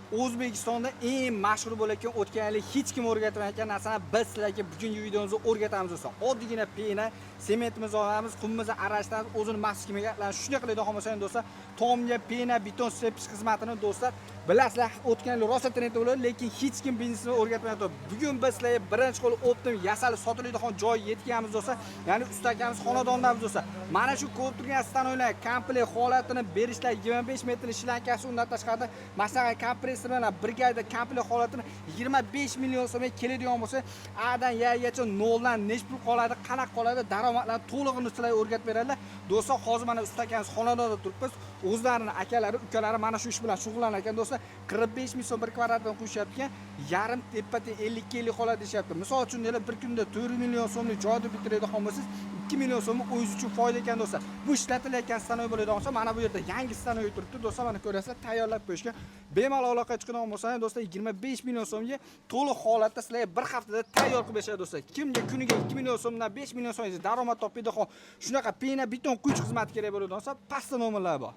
O'zbekistonda eng mashhur bo'layotgan o'tgan yili hech kim o'rgatmayotgan narsani biz sizlarga bugungi videomizda o'rgatamiz do'stlar. Oddiygina pena, sementimizni olamiz, qumimizni aralashtiramiz, o'zini maxsus kimyogarlar shunday qiladigan bo'lsangiz do'stlar, tomga pena, beton sepish xizmatini do'stlar bilasizlar, o'tgan yil rosa trend bo'ldi, lekin hech kim biznesini o'rgatmayapti. Bugun biz sizlarga birinchi qo'l optim yasalib sotiladigan joy yetganmiz do'stlar. Ya'ni ustakamiz xonadondamiz do'stlar. Mana shu ko'rib turgan stanoylar komplekt holatini berishlar 25 metr shlankasi, undan tashqari masalan kompressor bilan brigada komplekt holatini 25 million so'mga keladigan bo'lsa, A'dan Yagacha noldan nech pul qoladi, qanaqa qoladi, daromadlarni to'lig'ini sizlarga o'rgatib beradilar. Do'stlar, hozir mana ustakamiz xonadonda turibmiz. O'zlarining akalari, ukalari mana shu ish bilan shug'ullanar ekan do'stlar. 45 ming so'm bir kvadratdan qo'shyapti, yarim tepa-te 50 kellik qoladi deyapti. Misol uchun bir kunda 4 million so'mlik joyni bitiradigan bo'lsangiz, 2 million so'm o'zingiz uchun foyda ekan do'stlar. Bu ishlatilayotgan stanoy bo'ladigan bo'lsa, mana bu yerda yangi stanoy turibdi do'stlar, mana ko'rasizlar, tayyorlab qo'yishgan. Bemalol aloqa chiqadigan bo'lsangiz do'stlar, 25 million so'mga to'liq holatda sizlarga bir haftada tayyor qilib berishadi do'stlar. Kimga kuniga 2 million so'mdan 5 million so'mgacha daromad topadigan shunaqa pena, beton kuch xizmati kerak bo'ladigan bo'lsa, pastda nomerlar bor.